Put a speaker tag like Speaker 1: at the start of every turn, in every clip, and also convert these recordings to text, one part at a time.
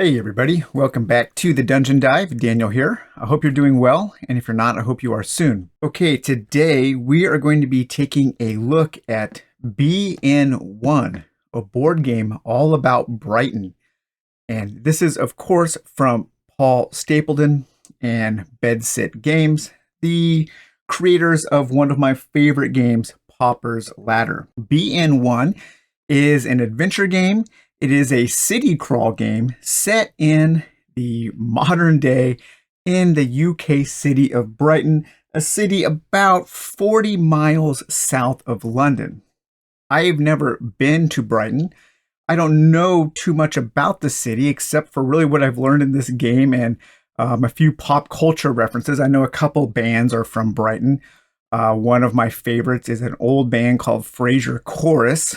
Speaker 1: Hey everybody, welcome back to the Dungeon Dive. Daniel here. I hope you're doing well, and if you're not, I hope you are soon. Okay, today we are going to be taking a look at BN1, a board game all about Brighton. And this is, of course, from Paul Stapleton and Bedsit Games, the creators of one of my favorite games, Pauper's Ladder. BN1 is an adventure game. It is a city crawl game set in the modern day in the UK city of Brighton, a city about 40 miles south of London. I've never been to Brighton. I don't know too much about the city except for really what I've learned in this game and a few pop culture references. I know a couple bands are from Brighton. One of my favorites is an old band called Fraser Chorus.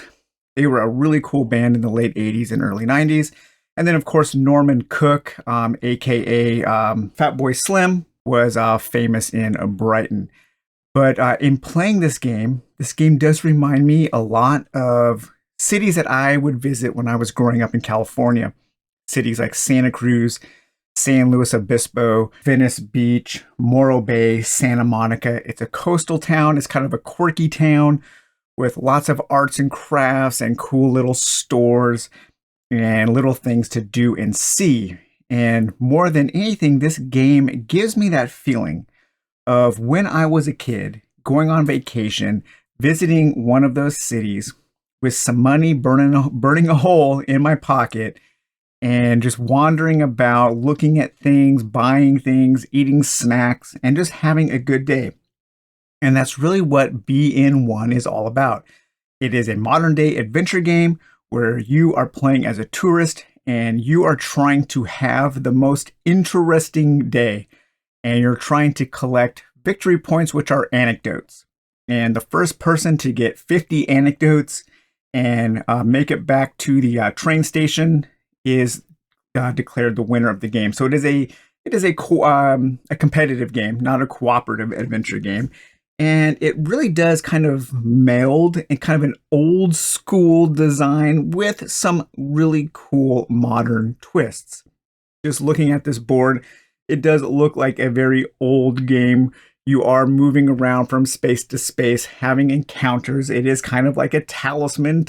Speaker 1: They were a really cool band in the late 80s and early 90s. And then, of course, Norman Cook, a.k.a. Fatboy Slim, was famous in Brighton. But in playing this game does remind me a lot of cities that I would visit when I was growing up in California. Cities like Santa Cruz, San Luis Obispo, Venice Beach, Morro Bay, Santa Monica. It's a coastal town. It's kind of a quirky town with lots of arts and crafts and cool little stores and little things to do and see. And more than anything, this game gives me that feeling of when I was a kid, going on vacation, visiting one of those cities with some money burning a hole in my pocket and just wandering about, looking at things, buying things, eating snacks, and just having a good day. And that's really what BN1 is all about. It is a modern day adventure game where you are playing as a tourist and you are trying to have the most interesting day. And you're trying to collect victory points, which are anecdotes. And the first person to get 50 anecdotes and make it back to the train station is declared the winner of the game. So it is a competitive game, not a cooperative adventure game. And it really does kind of meld in kind of an old school design with some really cool modern twists. Just looking at this board, it does look like a very old game. You are moving around from space to space, having encounters. It is kind of like a talisman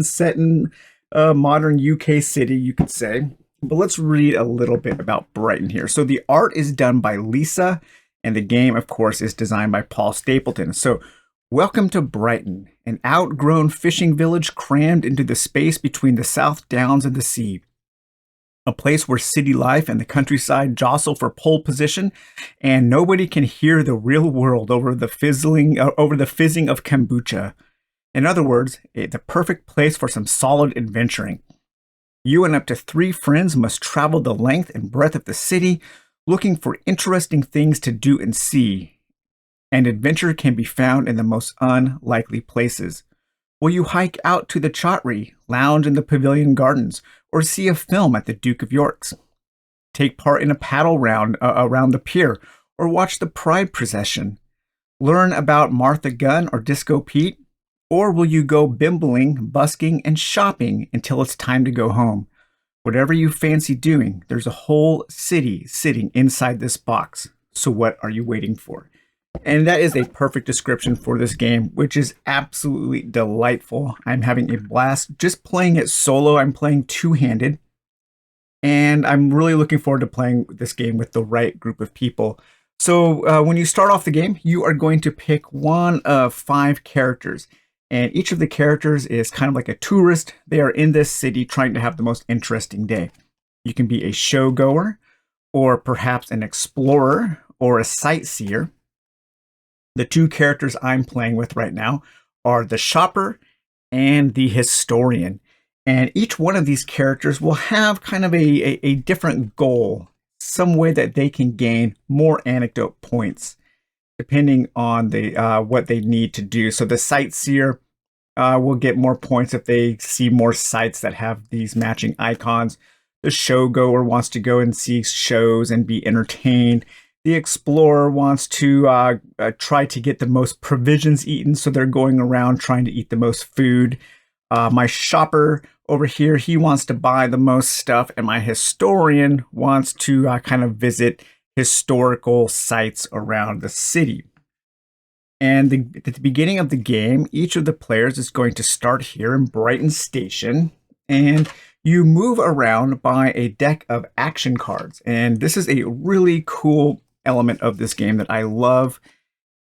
Speaker 1: set in a modern UK city, you could say. But let's read a little bit about Brighton here. So the art is done by Lisa. And the game, of course, is designed by Paul Stapleton. So, welcome to Brighton, an outgrown fishing village crammed into the space between the South Downs and the sea. A place where city life and the countryside jostle for pole position, and nobody can hear the real world over the fizzing of kombucha. In other words, it's a perfect place for some solid adventuring. You and up to 3 friends must travel the length and breadth of the city, looking for interesting things to do and see, and adventure can be found in the most unlikely places. Will you hike out to the Chottery, lounge in the Pavilion Gardens, or see a film at the Duke of York's? Take part in a paddle round around the pier, or watch the Pride procession? Learn about Martha Gunn or Disco Pete? Or will you go bimbling, busking, and shopping until it's time to go home? Whatever you fancy doing, there's a whole city sitting inside this box. So what are you waiting for? And that is a perfect description for this game, which is absolutely delightful. I'm having a blast just playing it solo. I'm playing two-handed. And I'm really looking forward to playing this game with the right group of people. So when you start off the game, you are going to pick one of 5 characters. And each of the characters is kind of like a tourist. They are in this city trying to have the most interesting day. You can be a showgoer, or perhaps an explorer, or a sightseer. The 2 characters I'm playing with right now are the shopper and the historian. And each one of these characters will have kind of a different goal, some way that they can gain more anecdote points, depending on what they need to do. So the sightseer will get more points if they see more sites that have these matching icons. The showgoer wants to go and see shows and be entertained. The explorer wants to try to get the most provisions eaten, so they're going around trying to eat the most food. My shopper over here, he wants to buy the most stuff, and my historian wants to kind of visit historical sites around the city. And at the beginning of the game, each of the players is going to start here in Brighton Station, and you move around by a deck of action cards. And this is a really cool element of this game that I love,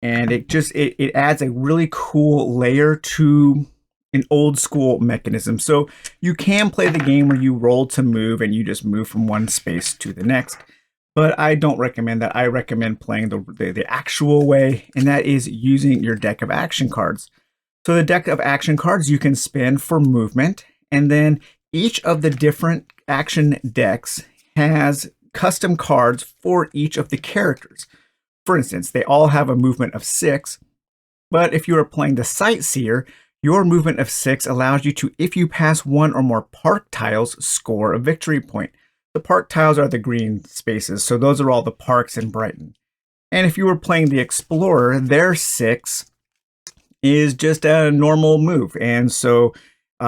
Speaker 1: and it adds a really cool layer to an old school mechanism. So you can play the game where you roll to move and you just move from one space to the next. But I don't recommend that. I recommend playing the actual way, and that is using your deck of action cards. So the deck of action cards you can spend for movement, and then each of the different action decks has custom cards for each of the characters. For instance, they all have a movement of 6, but if you are playing the Sightseer, your movement of 6 allows you to, if you pass one or more park tiles, score a victory point. The park tiles are the green spaces, so those are all the parks in Brighton. And if you were playing the Explorer, their 6 is just a normal move, and so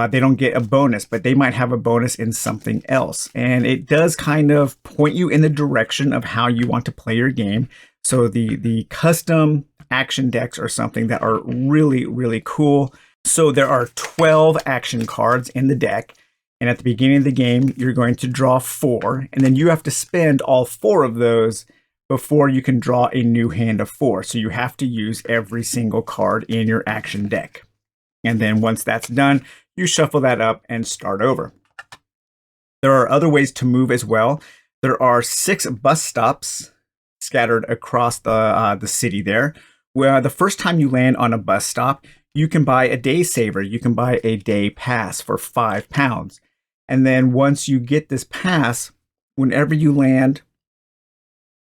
Speaker 1: they don't get a bonus, but they might have a bonus in something else. And it does kind of point you in the direction of how you want to play your game. So the custom action decks are something that are really, really cool. So there are 12 action cards in the deck. And at the beginning of the game, you're going to draw 4, and then you have to spend all 4 of those before you can draw a new hand of 4. So you have to use every single card in your action deck. And then once that's done, you shuffle that up and start over. There are other ways to move as well. There are 6 bus stops scattered across the city there, where the first time you land on a bus stop, you can buy a day saver. You can buy a day pass for £5. And then once you get this pass, whenever you land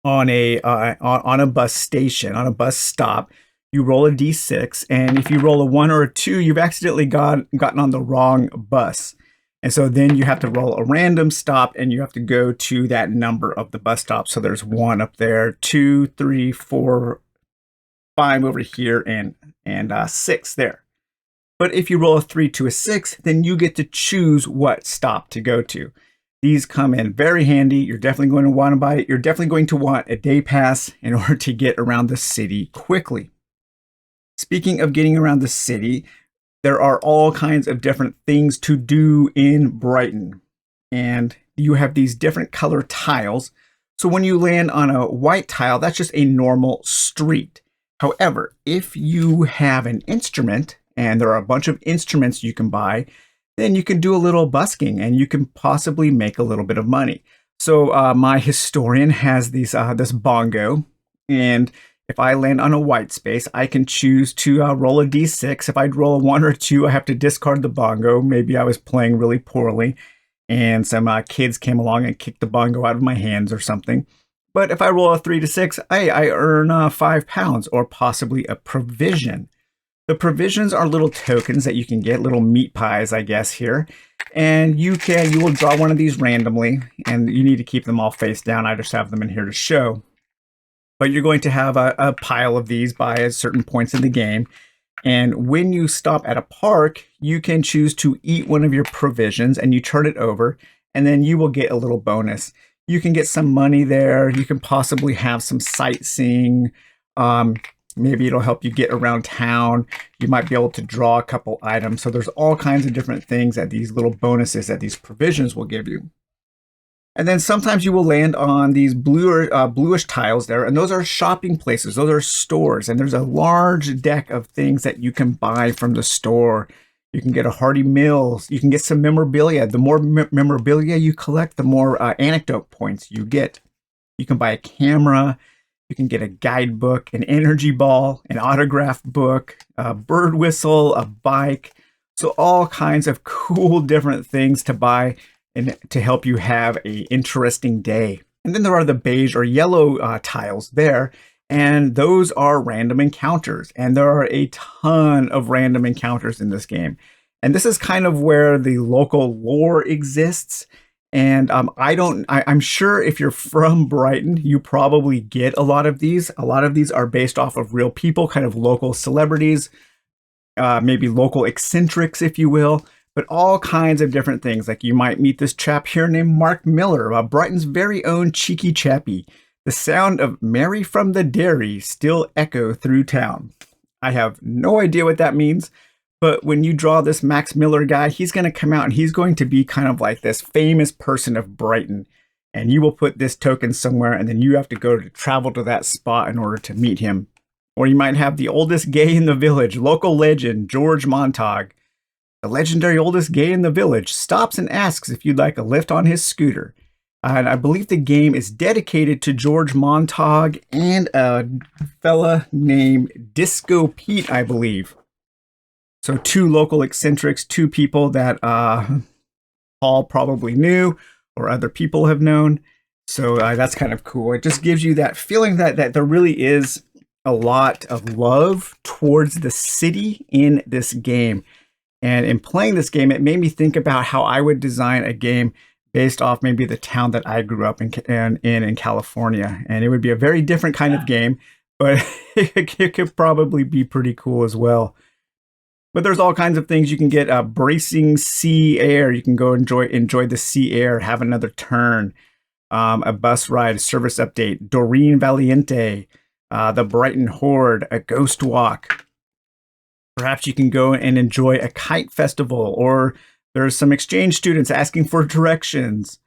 Speaker 1: on a bus station, on a bus stop, you roll a d6, and if you roll a 1 or a 2, you've accidentally gotten on the wrong bus. And so then you have to roll a random stop, and you have to go to that number of the bus stop. So there's 1 up there, 2, 3, 4, 5 over here, and 6 there. But if you roll a 3 to a 6, then you get to choose what stop to go to. These come in very handy. You're definitely going to want to buy it. You're definitely going to want a day pass in order to get around the city quickly. Speaking of getting around the city, there are all kinds of different things to do in Brighton. And you have these different color tiles. So when you land on a white tile, that's just a normal street. However, if you have an instrument, and there are a bunch of instruments you can buy, then you can do a little busking and you can possibly make a little bit of money. So my historian has this bongo, and if I land on a white space, I can choose to roll a d6. If I'd roll a 1 or 2, I have to discard the bongo. Maybe I was playing really poorly and some kids came along and kicked the bongo out of my hands or something. But if I roll a 3 to 6, I earn £5 or possibly a provision. The provisions are little tokens that you can get, little meat pies, I guess, here. And you will draw one of these randomly, and you need to keep them all face down. I just have them in here to show. But you're going to have a pile of these by certain points in the game. And when you stop at a park, you can choose to eat one of your provisions, and you turn it over, and then you will get a little bonus. You can get some money there. You can possibly have some sightseeing. Maybe it'll help you get around town. You might be able to draw a couple items. So there's all kinds of different things that these little bonuses that these provisions will give you. And then sometimes you will land on these bluish tiles there, and those are shopping places. Those are stores, and there's a large deck of things that you can buy from the store. You can get a hearty meal. You can get some memorabilia. The more memorabilia you collect, the more anecdote points you get. You can buy a camera. You can get a guidebook, an energy ball, an autograph book, a bird whistle, a bike. So all kinds of cool different things to buy and to help you have an interesting day. And then there are the beige or yellow tiles there, and those are random encounters. And there are a ton of random encounters in this game. And this is kind of where the local lore exists. And I'm sure if you're from Brighton, you probably get a lot of these. A lot of these are based off of real people, kind of local celebrities, maybe local eccentrics, if you will. but all kinds of different things. Like you might meet this chap here named Mark Miller, Brighton's very own cheeky chappie. The sound of Mary from the Dairy still echo through town. I have no idea what that means, but when you draw this Max Miller guy, he's going to come out and he's going to be kind of like this famous person of Brighton. And you will put this token somewhere, and then you have to go to travel to that spot in order to meet him. Or you might have the oldest gay in the village, local legend George Montague. The legendary oldest gay in the village stops and asks if you'd like a lift on his scooter. And I believe the game is dedicated to George Montague and a fella named Disco Pete, I believe. So two local eccentrics, two people that Paul probably knew or other people have known. So that's kind of cool. It just gives you that feeling that there really is a lot of love towards the city in this game. And in playing this game, it made me think about how I would design a game based off maybe the town that I grew up in California. And it would be a very different kind of game, but it could probably be pretty cool as well. But there's all kinds of things. You can get bracing sea air. You can go enjoy the sea air, have another turn, a bus ride, a service update, Doreen Valiente, the Brighton Horde, a ghost walk. Perhaps you can go and enjoy a kite festival, or there's some exchange students asking for directions.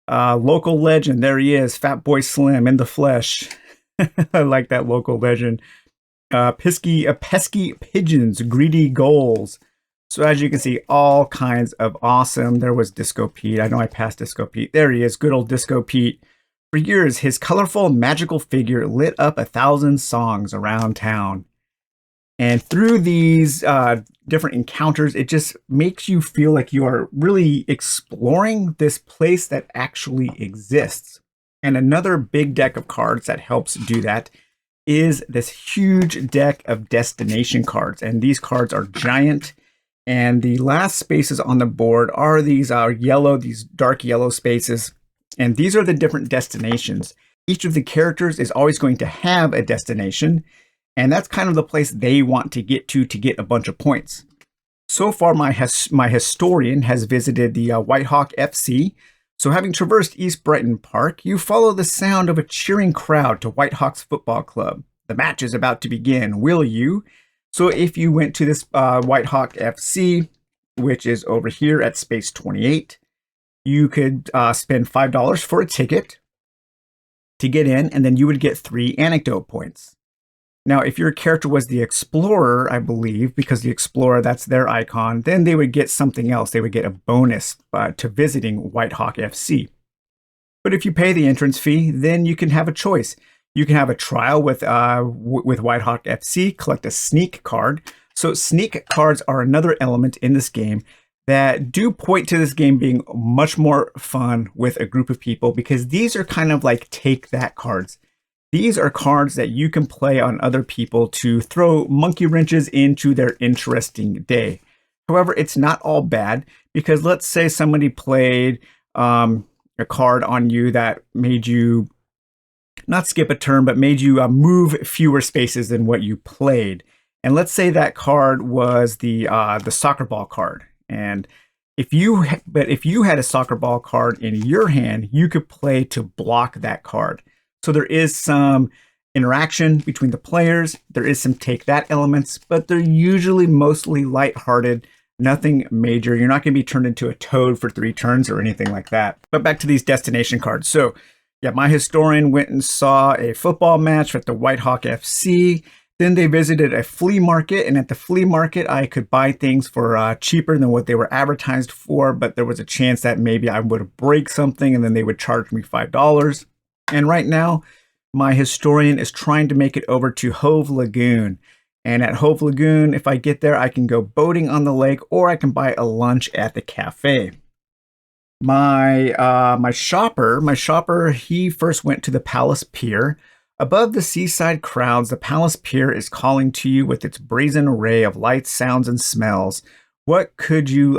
Speaker 1: Local legend, there he is, Fat Boy Slim in the flesh. I like that local legend. Pesky pigeons, greedy goals. So as you can see, all kinds of awesome. There was Disco Pete. I know I passed Disco Pete. There he is, good old Disco Pete. For years, his colorful, magical figure lit up 1,000 songs around town. And through these different encounters, it just makes you feel like you are really exploring this place that actually exists. And another big deck of cards that helps do that is this huge deck of destination cards. And these cards are giant. And the last spaces on the board are these these dark yellow spaces. And these are the different destinations. Each of the characters is always going to have a destination. And that's kind of the place they want to get get a bunch of points. So far, my historian has visited the Whitehawk FC. So having traversed East Brighton Park, you follow the sound of a cheering crowd to Whitehawks Football Club. The match is about to begin, will you? So if you went to this Whitehawk FC, which is over here at space 28, you could spend $5 for a ticket to get in, and then you would get 3 anecdote points. Now, if your character was the Explorer, I believe, because the Explorer, that's their icon, then they would get something else. They would get a bonus to visiting Whitehawk FC. But if you pay the entrance fee, then you can have a choice. You can have a trial with Whitehawk FC, collect a sneak card. So sneak cards are another element in this game that do point to this game being much more fun with a group of people, because these are kind of like take that cards. These are cards that you can play on other people to throw monkey wrenches into their interesting day. However, it's not all bad, because let's say somebody played a card on you that made you not skip a turn, but made you move fewer spaces than what you played. And let's say that card was the soccer ball card. And if you had a soccer ball card in your hand, you could play to block that card. So there is some interaction between the players. There is some take that elements, but they're usually mostly lighthearted, nothing major. You're not going to be turned into a toad for 3 turns or anything like that. But back to these destination cards. So yeah, my historian went and saw a football match at the Whitehawk FC. Then they visited a flea market, and at the flea market, I could buy things for cheaper than what they were advertised for, but there was a chance that maybe I would break something and then they would charge me $5. And right now, my historian is trying to make it over to Hove Lagoon. And at Hove Lagoon, if I get there, I can go boating on the lake, or I can buy a lunch at the cafe. My shopper, he first went to the Palace Pier. Above the seaside crowds, the Palace Pier is calling to you with its brazen array of lights, sounds, and smells. What would you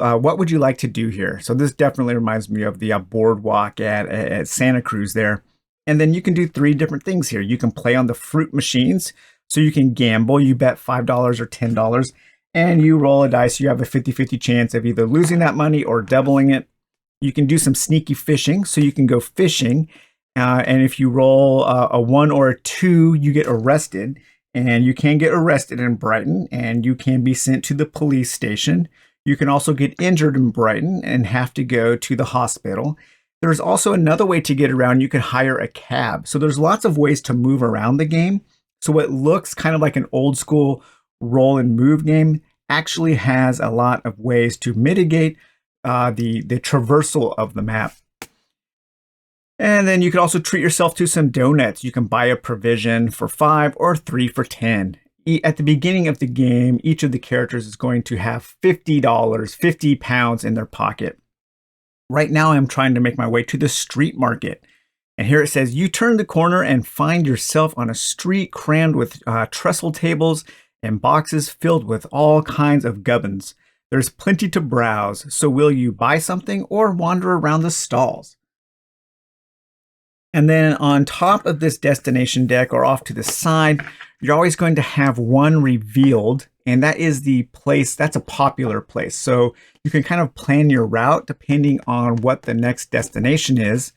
Speaker 1: like to do here? So this definitely reminds me of the boardwalk at Santa Cruz there. And then you can do 3 different things here. You can play on the fruit machines. So you can gamble. You bet $5 or $10. and you roll a dice. You have a 50-50 chance of either losing that money or doubling it. You can do some sneaky fishing, so you can go fishing, and if you roll a 1 or a 2, you get arrested, and you can get arrested in Brighton, and you can be sent to the police station. You can also get injured in Brighton and have to go to the hospital. There's also another way to get around. You can hire a cab. So there's lots of ways to move around the game. So what looks kind of like an old school roll and move game actually has a lot of ways to mitigate the traversal of the map. And then you can also treat yourself to some donuts. You can buy a provision for 5 or 3 for 10. At the beginning of the game, each of the characters is going to have $50, 50 pounds in their pocket. Right now, I'm trying to make my way to the street market. And here it says, you turn the corner and find yourself on a street crammed with trestle tables and boxes filled with all kinds of gubbins. There's plenty to browse, so will you buy something or wander around the stalls? And then on top of this destination deck or off to the side, you're always going to have one revealed, and that is the place, that's a popular place. So you can kind of plan your route depending on what the next destination is.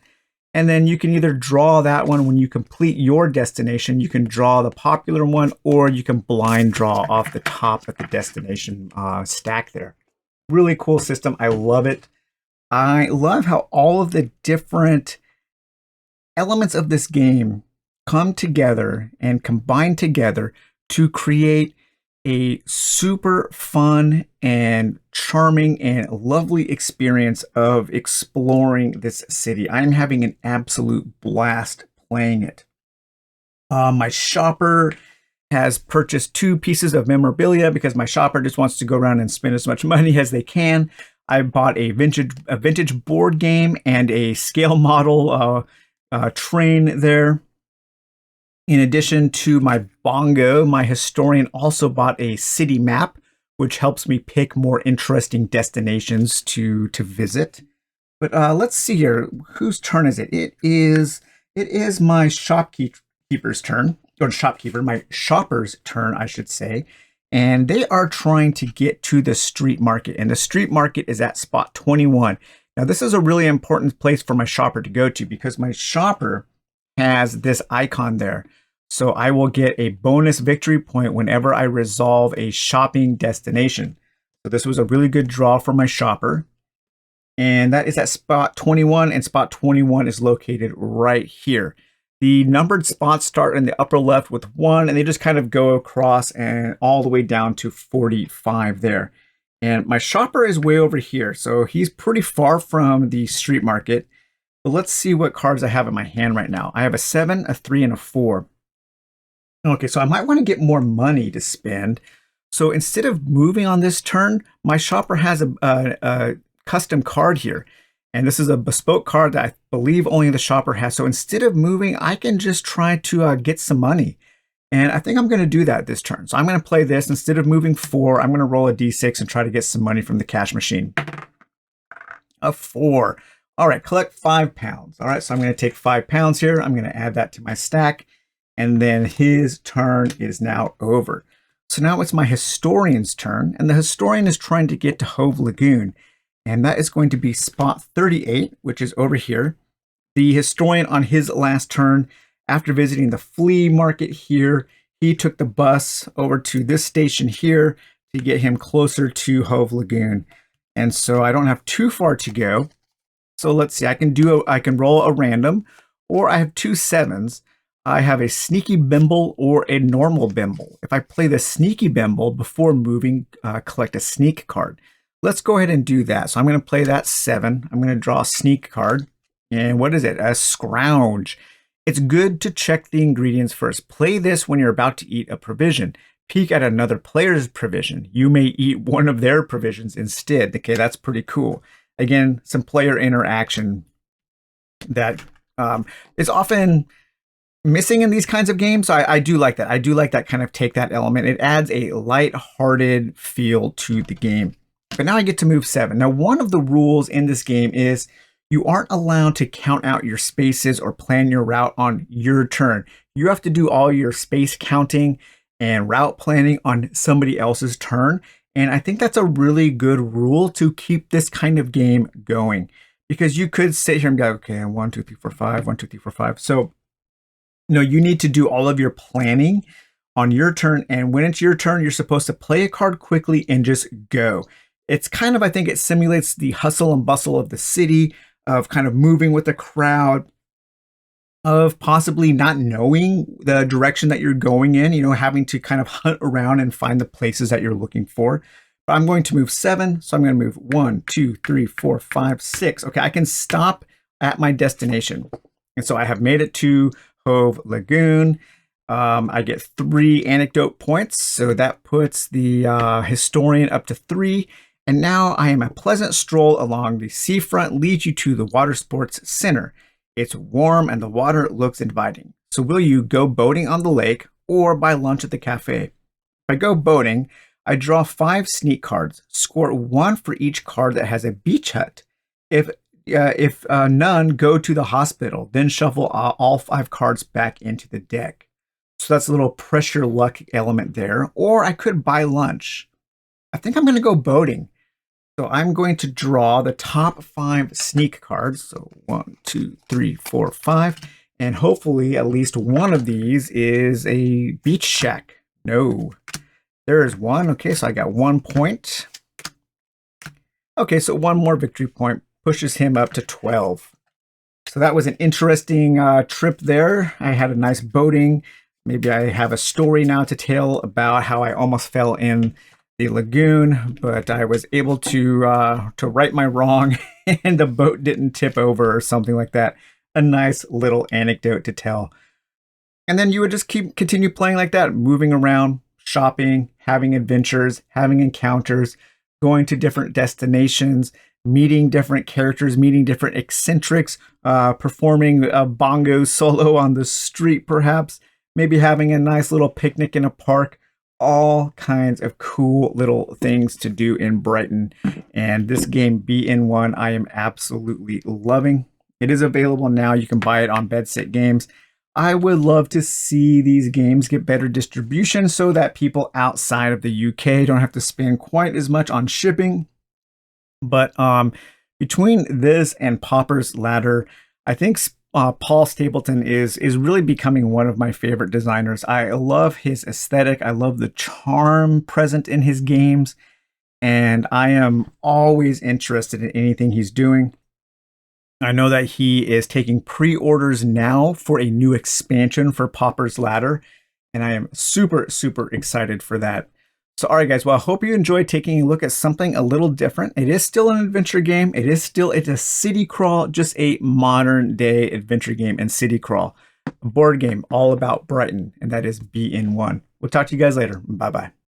Speaker 1: And then you can either draw that one when you complete your destination, you can draw the popular one, or you can blind draw off the top of the destination stack there. Really cool system. I love it. I love how all of the different elements of this game come together and combine together to create a super fun and charming and lovely experience of exploring this city. I'm having an absolute blast playing it. My shopper has purchased 2 pieces of memorabilia because my shopper just wants to go around and spend as much money as they can. I bought a vintage board game and a scale model train there. In addition to my bongo, my historian also bought a city map, which helps me pick more interesting destinations to visit. But let's see here. Whose turn is it? It is my shopkeeper's turn, or my shopper's turn, I should say. And they are trying to get to the street market, and the street market is at spot 21. Now, this is a really important place for my shopper to go to because my shopper has this icon there. So I will get a bonus victory point whenever I resolve a shopping destination. So this was a really good draw for my shopper. And that is at spot 21, and spot 21 is located right here. The numbered spots start in the upper left with 1, and they just kind of go across and all the way down to 45 there. And my shopper is way over here, so he's pretty far from the street market. But let's see what cards I have in my hand right now. I have a 7, a 3, and a 4. Okay, so I might want to get more money to spend. So instead of moving on this turn, my shopper has a custom card here. And this is a bespoke card that I believe only the shopper has. So instead of moving, I can just try to get some money. And I think I'm going to do that this turn. So I'm going to play this. Instead of moving 4, I'm going to roll a d6 and try to get some money from the cash machine. A 4. All right, collect 5 pounds. All right, so I'm going to take 5 pounds here. I'm going to add that to my stack. And then his turn is now over. So now it's my historian's turn. And the historian is trying to get to Hove Lagoon. And that is going to be spot 38, which is over here. The historian on his last turn, after visiting the flea market here, he took the bus over to this station here to get him closer to Hove Lagoon. And so I don't have too far to go. So let's see, I can roll a random, or I have 2 7s. I have a sneaky bimble or a normal bimble. If I play the sneaky bimble before moving, collect a sneak card. Let's go ahead and do that. So I'm going to play that 7. I'm going to draw a sneak card. And what is it? A scrounge. It's good to check the ingredients first. Play this when you're about to eat a provision. Peek at another player's provision. You may eat one of their provisions instead. Okay, that's pretty cool. Again, some player interaction that is often missing in these kinds of games. So I do like that. I do like that kind of take that element. It adds a light-hearted feel to the game. But now I get to move 7. Now, one of the rules in this game is you aren't allowed to count out your spaces or plan your route on your turn. You have to do all your space counting and route planning on somebody else's turn. And I think that's a really good rule to keep this kind of game going, because you could sit here and be like, okay, 1, 2, 3, 4, 5, 1, 2, 3, 4, 5. So, you need to do all of your planning on your turn. And when it's your turn, you're supposed to play a card quickly and just go. It's kind of, I think it simulates the hustle and bustle of the city, of kind of moving with the crowd, of possibly not knowing the direction that you're going in, having to kind of hunt around and find the places that you're looking for. But I'm going to move 7, so I'm going to move 1, 2, 3, 4, 5, 6. Okay, I can stop at my destination. And so I have made it to Hove Lagoon. I get 3 anecdote points, so that puts the historian up to 3. And now I am a pleasant stroll along the seafront leads you to the water sports center. It's warm and the water looks inviting. So will you go boating on the lake or buy lunch at the cafe? If I go boating, I draw 5 sneak cards, score 1 for each card that has a beach hut. If none, go to the hospital, then shuffle all 5 cards back into the deck. So that's a little pressure luck element there. Or I could buy lunch. I think I'm going to go boating. So I'm going to draw the top 5 sneak cards. So 1, 2, 3, 4, 5. And hopefully at least one of these is a beach shack. No, there is one. Okay, so I got 1 point. Okay, so 1 more victory point pushes him up to 12. So that was an interesting trip there. I had a nice boating. Maybe I have a story now to tell about how I almost fell in the lagoon, but I was able to right my wrong and the boat didn't tip over or something like that. A nice little anecdote to tell. And then you would just continue playing like that, moving around, shopping, having adventures, having encounters, going to different destinations, meeting different characters, meeting different eccentrics, performing a bongo solo on the street perhaps, maybe having a nice little picnic in a park. All kinds of cool little things to do in Brighton. And this game, BN1, I am absolutely loving. It is available now. You can buy it on Bedsit Games. I would love to see these games get better distribution so that people outside of the UK don't have to spend quite as much on shipping. But between this and Pauper's Ladder, I think Paul Stapleton is really becoming one of my favorite designers. I love his aesthetic. I love the charm present in his games. And I am always interested in anything he's doing. I know that he is taking pre-orders now for a new expansion for Pauper's Ladder. And I am super, super excited for that. So, all right, guys. Well, I hope you enjoyed taking a look at something a little different. It is still an adventure game. It's a city crawl, just a modern day adventure game and city crawl. A board game all about Brighton, and that is BN1. We'll talk to you guys later. Bye-bye.